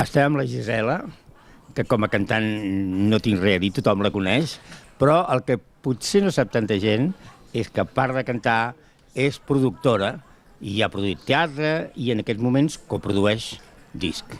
estem amb la Gisela, que com a cantant no tinc res a dir, tothom la coneix, però el que potser no sap tanta gent és que a part de cantar és productora i ha produït teatre i en aquests moments coprodueix disc.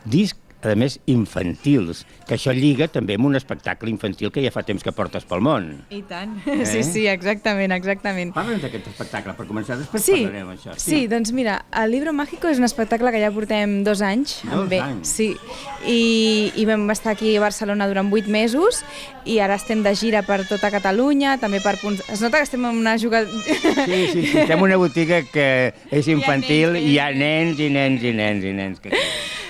Disc, a més, infantils, que això lliga també amb un espectacle infantil que ja fa temps que portes pel món. I tant, sí, exactament. Parla'ns d'aquest espectacle, per començar, després parlarem d'això. Sí, doncs mira, el Libro Mágico és un espectacle que ja portem 2 anys. 2 anys? Sí, i vam estar aquí a Barcelona durant 8 mesos i ara estem de gira per tota Catalunya, també per punts... Es nota que estem en una jugada... Sí, estem en una botiga que és infantil i hi ha nens i nens.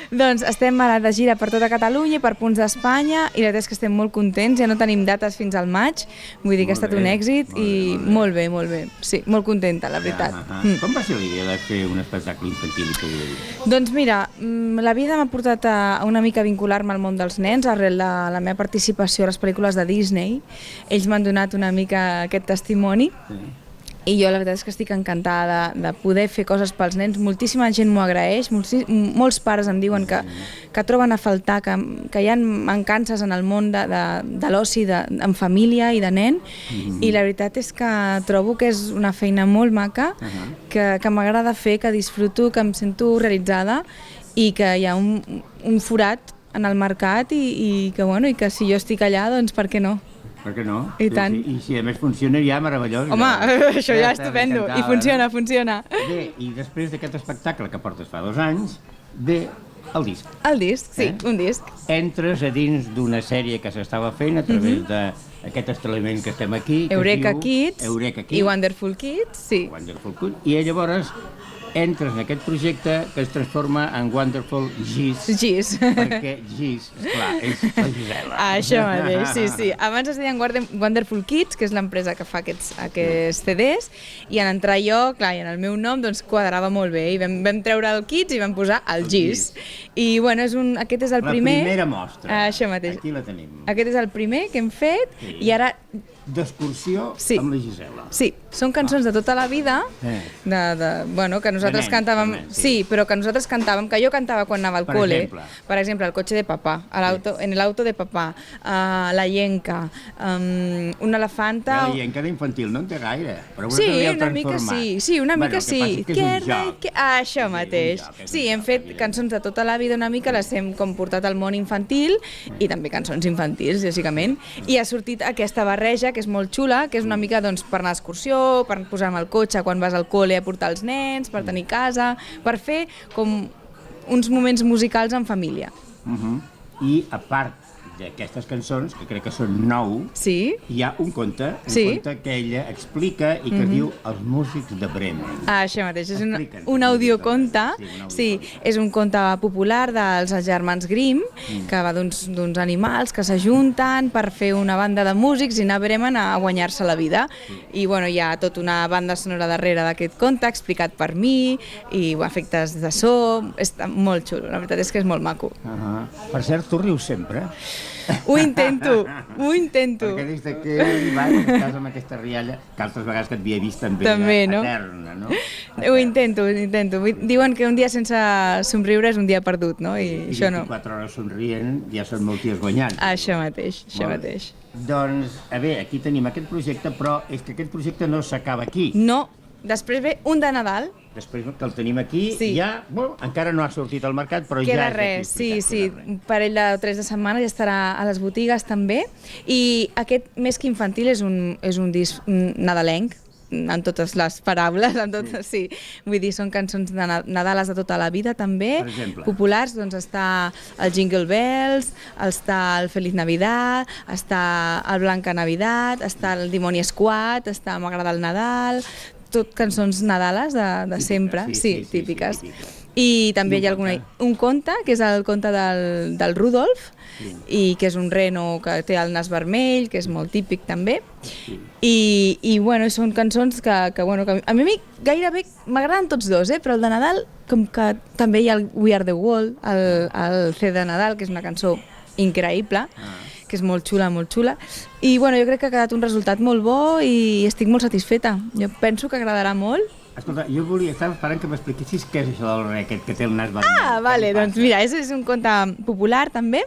Doncs estem ara de gira per tota Catalunya, per punts d'Espanya, i la veritat és que estem molt contents, ja no tenim dates fins al maig, vull dir que ha estat un èxit i molt bé, sí, molt contenta, la veritat. Com va ser l'idea de fer un espectacle infantil i juvenil? Doncs mira, la vida m'ha portat a una mica vincular-me al món dels nens arrel de la meva participació a les pel·lícules de Disney. Ells m'han donat una mica aquest testimoni. I jo la veritat és que estic encantada de poder fer coses pels nens. Moltíssima gent m'ho agraeix, molts pares em diuen que troben a faltar, que hi ha mancances en el món de l'oci en família i de nen, i la veritat és que trobo que és una feina molt maca, que m'agrada fer, que disfruto, que em sento realitzada i que hi ha un forat en el mercat i que si jo estic allà, doncs per què no? Per què no? I tant. I si a més funciona ja meravellós. Home, això ja és estupendo. I funciona. Bé, i després d'aquest espectacle que portes fa 2 anys, ve el disc. El disc, sí, un disc. Entres a dins d'una sèrie que s'estava fent a través d'aquest establement que estem aquí, que Eureka es diu Kids i Wonderful Kids, sí. Wonderful Kids. I llavors entres en aquest projecte que es transforma en Wonderful Gis. Perquè Gis, esclar, és la Gisela. Això mateix, sí. Abans es deien Wonderful Kids, que és l'empresa que fa aquests CDs, i en entrar jo, clar, i en el meu nom, doncs quadrava molt bé. I vam treure el Kids i vam posar el Gis. I bueno, aquest és el primer... La primera mostra. Això mateix. Aquí la tenim. Aquest és el primer que hem fet, i ara... D'excursió amb la Gisela. Sí, són cançons de tota la vida, que nosaltres cantàvem... Sí, però que nosaltres cantàvem, que jo cantava quan anava al col·le. Per exemple, El cotxe de papà, En el auto de papà, La llenca, Una elefanta... La llenca d'infantil no en té gaire, però sí, una mica sí. Sí, una mica sí. Això mateix. Sí, hem fet cançons de tota la vida una mica, les hem com portat al món infantil i també cançons infantils, lògicament, i ha sortit aquesta barreja que és molt xula, que és una mica doncs, per anar d'excursió, per posar-me al cotxe quan vas al col·le a portar els nens, per tenir casa, per fer com uns moments musicals en família. I a part d'aquestes cançons, que crec que són 9, hi ha un conte que ella explica i que diu Els músics de Bremen. Això mateix, és un audioconte, sí, és un conte popular dels germans Grimm, que va d'uns animals que s'ajunten per fer una banda de músics i anar a Bremen a guanyar-se la vida. I bueno, hi ha tota una banda sonora darrere d'aquest conte, explicat per mi, i efectes de so, està molt xulo, la veritat és que és molt maco. Per cert, tu rius sempre? Ho intento. Perquè des que estàs amb aquesta rialla, que altres vegades que et havia vist també eterna, no? Ho intento. Diuen que un dia sense somriure és un dia perdut, no? I això no. 24 hores somrient ja són molts dies guanyats. Això mateix. Doncs, a veure, aquí tenim aquest projecte, però és que aquest projecte no s'acaba aquí. No, després ve un de Nadal. Després que el tenim aquí, ja, encara no ha sortit al mercat, però ja és res, sí, un parell de 3 de setmana ja estarà a les botigues també, i aquest més que infantil és un disc nadalenc, en totes les paraules, vull dir, són cançons de Nadales de tota la vida també, populars, doncs està el Jingle Bells, està el Feliz Navidad, està el Blanca Navidad, està el Dimoni Squad, està M'agrada el Nadal, tot cançons nadales de sempre, típiques. I també hi ha un conte, que és el conte del Rudolf, i que és un reno que té el nas vermell, que és molt típic també. I bueno, són cançons que a mi gairebé m'agraden tots dos, però el de Nadal, com que també hi ha el We Are the World, el C de Nadal, que és una cançó increïble, que és molt xula, i bueno, jo crec que ha quedat un resultat molt bo i estic molt satisfeta. Jo penso que agradarà molt Escolta, jo estava esperant que m'expliquessis què és això del re aquest que té el nas vermell. Ah, vale, doncs mira, és un conte popular també.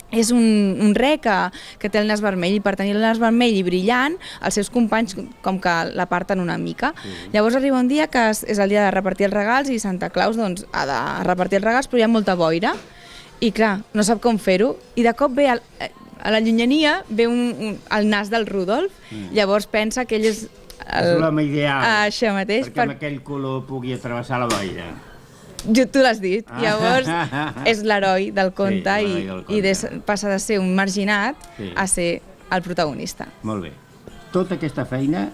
És un re que té el nas vermell i per tenir el nas vermell i brillant, els seus companys com que l'aparten una mica. Llavors arriba un dia que és el dia de repartir els regals i Santa Claus doncs, ha de repartir els regals però hi ha molta boira i clar, no sap com fer-ho i de cop ve a la llunyania ve el nas del Rudolf, llavors pensa que ell és és l'home ideal, això mateix, perquè amb aquell color pugui travessar la boira. Tu l'has dit, llavors és l'heroi del conte i passa de ser un marginat a ser el protagonista. Molt bé. Tota aquesta feina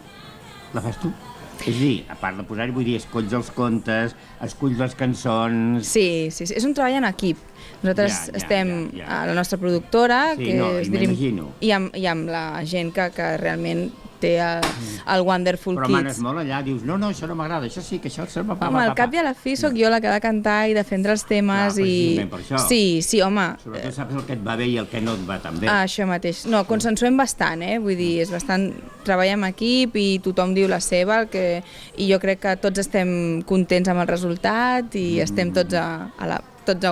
la fas tu? És a dir, a part de posar-hi, vull dir, escolls els contes, esculls les cançons... Sí, és un treball en equip. Nosaltres estem a la nostra productora, que és m'imagino. I amb la gent que realment té el Wonderful Kids. Però manes molt allà, dius, no, això no m'agrada, això sí, que això se m'ha Home, al cap i a la fi sóc jo la que ha de cantar i defendre els temes i... per això. Sí, home. Sobretot saps el que et va bé i el que no et va tan bé. Això mateix. No, consensuem bastant, vull dir, és bastant... Treballem en equip i tothom diu la seva, i jo crec que tots estem contents amb el resultat i estem tots a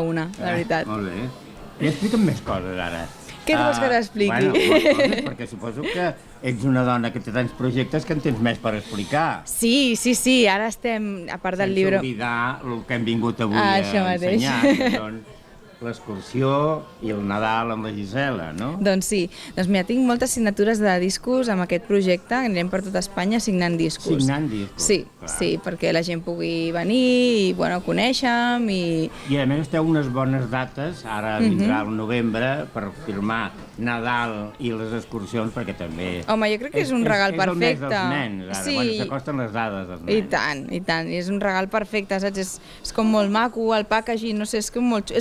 una, la veritat. Molt bé. I explica'm més coses, ara. Què vols que t'expliqui? Bueno, perquè suposo que ets una dona que té tants projectes que en tens més per explicar. Sí, ara estem, a part del llibre... Sense oblidar el que hem vingut avui a ensenyar, que són l'excursió i el Nadal amb la Gisela, no? Doncs sí. Doncs mira, tinc moltes signatures de discos amb aquest projecte, anirem per tota Espanya signant discos. Signant discos? Sí, perquè la gent pugui venir i, conèixer-me i... I a més esteu unes bones dates, ara vindrà el novembre, per firmar Nadal i les excursions, perquè també... Home, jo crec que és un regal perfecte. És el mes dels nens, ara, quan s'acosten les dades dels nens. I tant, és un regal perfecte, saps? És com molt maco, el packaging, no sé, és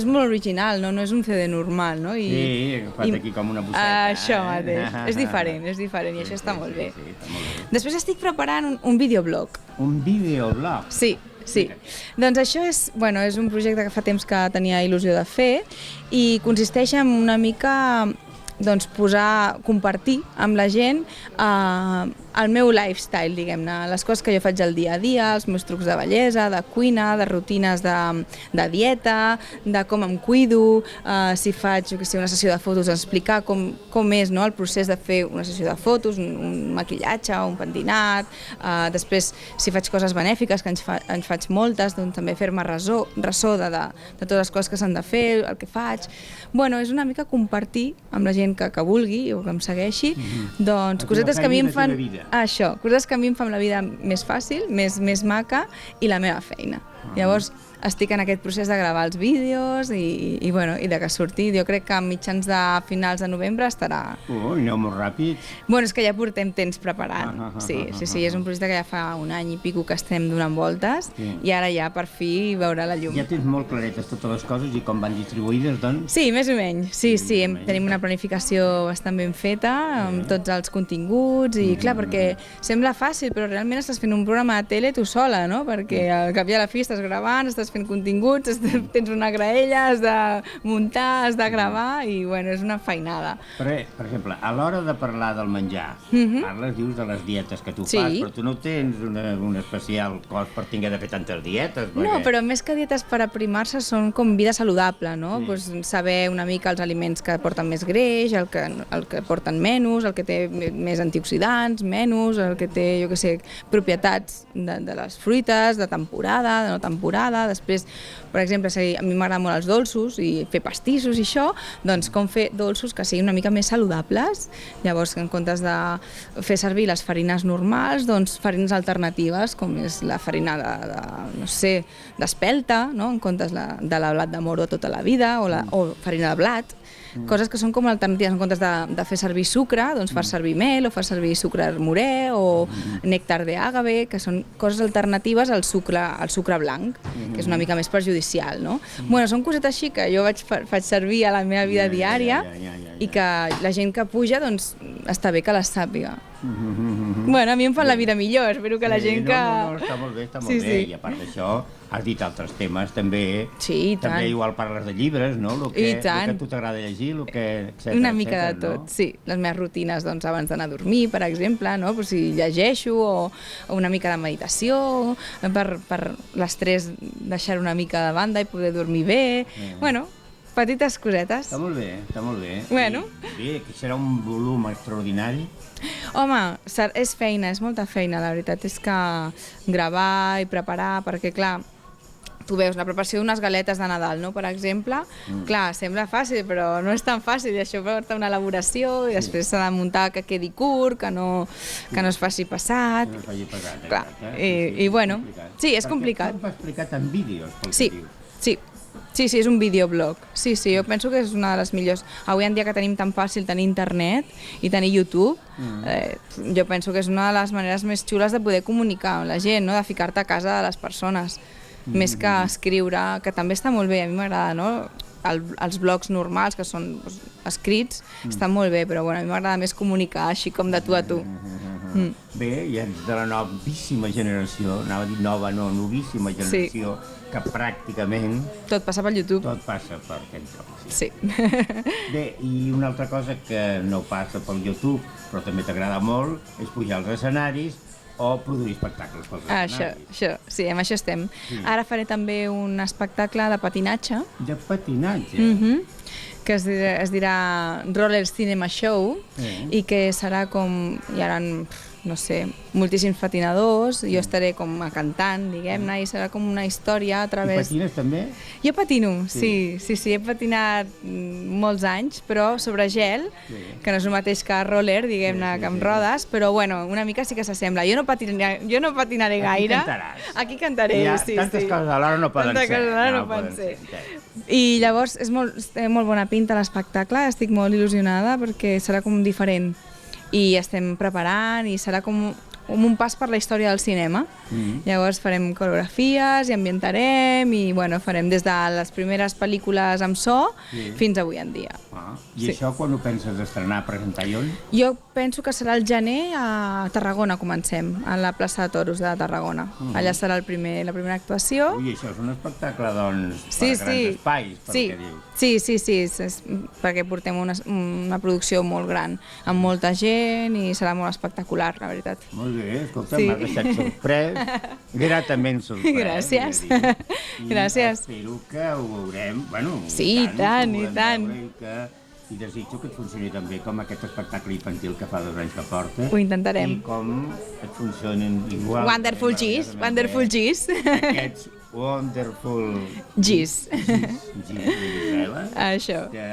molt original, no és un CD normal, no? Sí, agafat aquí com una bosseta. Això mateix, és diferent, i això està molt bé. Sí, està molt bé. Després estic preparant un videoblog. Un videoblog? Sí. Doncs això és un projecte que fa temps que tenia il·lusió de fer i consisteix en una mica compartir amb la gent el meu lifestyle, diguem-ne, les coses que jo faig al dia a dia, els meus trucs de bellesa, de cuina, de rutines de dieta, de com em cuido, si faig una sessió de fotos, explicar com és el procés de fer una sessió de fotos, un maquillatge, un pentinat, després si faig coses benèfiques, que en faig moltes, doncs també fer-me ressò de totes les coses que s'han de fer, el que faig. És una mica compartir amb la gent que vulgui o que em segueixi, doncs cosetes que a mi em fan... Això, coses que a mi em fan la vida més fàcil, més maca i la meva feina. Llavors estic en aquest procés de gravar els vídeos i de que surti. Jo crec que a mitjans de finals de novembre estarà... Aneu molt ràpids. És que ja portem temps preparant. Sí, és un projecte que ja fa un any i pico que estem donant voltes i ara ja per fi veurà la llum. Ja tens molt claretes totes les coses i com van distribuïdes, doncs? Sí, més o menys. Sí, tenim una planificació bastant ben feta amb tots els continguts i clar, perquè sembla fàcil, però realment estàs fent un programa de tele tu sola, no? Perquè al cap i a la fi estàs gravant, estàs fent continguts, tens una graella, has de muntar, has de gravar i és una feinada. Per exemple, a l'hora de parlar del menjar, parles, dius de les dietes que tu fas, però tu no tens un especial cos per tinguer de fer tantes dietes? No, però més que dietes per aprimar-se són com vida saludable, no? Saber una mica els aliments que porten més greix, el que porten menys, el que té més antioxidants, menys, el que té, jo què sé, propietats de les fruites, de temporada, de no temporada. Després, per exemple, a mi m'agraden molt els dolços i fer pastissos i això, doncs com fer dolços que siguin una mica més saludables. Llavors, en comptes de fer servir les farines normals, doncs farines alternatives, com és la farina d'espelta, no? En comptes de la blat de moro tota la vida, o farina de blat. Coses que són com alternatives, en comptes de fer servir sucre, doncs fas servir mel o fas servir sucre morè o nèctar d'àgave, que són coses alternatives al sucre blanc, que és una mica més perjudicial, no? Són cosetes així que jo faig servir a la meva vida diària i que la gent que puja, doncs està bé que les sàpiga. Bueno, a mi em fa la vida millor, espero que la gent que... No, està molt bé, Sí, bé. sí. I a part d'això, has dit altres temes, també. Sí, i tant. També igual parles de llibres, no? Lo I que tant. a tu t'agrada llegir, etcètera, Una mica de etcètera, tot, sí. Les meves rutines doncs, abans d'anar a dormir, per exemple, no? Pues si llegeixo o una mica de meditació, per l'estrès deixar una mica de banda i poder dormir bé. Bueno, petites cosetes. Està molt bé, està molt bé. Bueno. I bé, que serà un volum extraordinari. Home, és feina, és molta feina, la veritat és que gravar i preparar, perquè clar, tu veus la preparació d'unes galetes de Nadal, no? Per exemple, clar, sembla fàcil, però no és tan fàcil, i això porta una elaboració, i després s'ha de muntar que quedi curt, que no es faci passat. No faci pesat, Clar, exacte. i bueno, complicat. sí, és complicat. Perquè tot va explicat en vídeos, pel Sí, que dius. sí. Sí, és un videoblog. Sí, jo penso que és una de les millors. Avui en dia que tenim tan fàcil tenir internet i tenir YouTube, jo penso que és una de les maneres més xules de poder comunicar amb la gent, no? De ficar-te a casa de les persones, més que escriure, que també està molt bé, a mi m'agrada, no? Els blogs normals, que són escrits, estan molt bé, però bueno, a mi m'agrada més comunicar així com de tu a tu. Bé, i ets de la novíssima generació, anava a dir nova, no, novíssima generació, que pràcticament Tot passa pel YouTube. tot passa per aquest lloc. Sí. Bé, i una altra cosa que no passa pel YouTube, però també t'agrada molt, és pujar als escenaris o produir espectacles pels escenaris. Això, sí, amb això estem. Ara faré també un espectacle de patinatge, De patinatge. que es dirà Roller Cinema Show, i que serà com, hi haurà, no sé, moltíssims patinadors, jo estaré com a cantant, diguem-ne, i serà com una història a I través... patines també? Jo patino, sí, he patinat molts anys, però sobre gel, que no és el mateix que roller, diguem-ne, que amb rodes, però bueno, una mica sí que s'assembla. Jo no patinaré gaire. cantaràs. Aquí cantaré, Ja, sí. tantes coses alhora no poden Tantes ser. coses alhora no poden ser. I llavors té molt bona pinta l'espectacle, estic molt il·lusionada perquè serà com diferent. I estem preparant i serà com un pas per la història del cinema. Llavors farem coreografies i ambientarem i bueno, farem des de les primeres pel·lícules amb so fins avui en dia. I això quan ho penses estrenar, presentar i on? Jo penso que serà el gener a Tarragona, comencem, a la plaça de Toros de Tarragona. Allà serà la primera actuació. Ui, això és un espectacle, doncs, per Sí, grans sí. espais, pel Sí, que dius. sí, perquè portem una producció molt gran, amb molta gent i serà molt espectacular, la veritat. Molt bé, escolta, Sí. m'has deixat sorprès, gratament sorprès. Gràcies. vull dir. I Gràcies. espero que ho veurem, bueno, Sí, i tant, que ho i volem tant. veure I desitjo que et funcioni també com aquest espectacle infantil que fa 2 anys que porta. Ho intentarem. I com et funcionin igual. Wonderful G's, Wonderful G's. Aquests Wonderful G's. G's de Gisela, Això. que,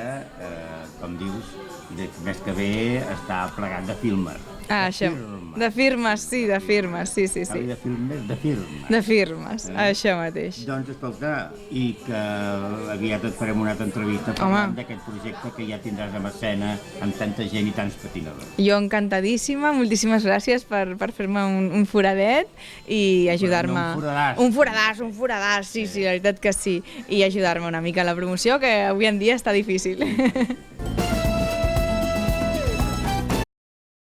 com dius, més que bé està plegat de filmes. Això. De firmes, sí, de firmes, sí. De filmes, de firmes. De firmes, això mateix. Doncs escolta, i que aviat et farem una altra entrevista parlant d'aquest projecte que ja tindràs en escena amb tanta gent i tants patinadors. Jo encantadíssima, moltíssimes gràcies per fer-me un foradet i ajudar-me... No, un foradàs, sí, la veritat que sí. I ajudar-me una mica a la promoció, que avui en dia està difícil.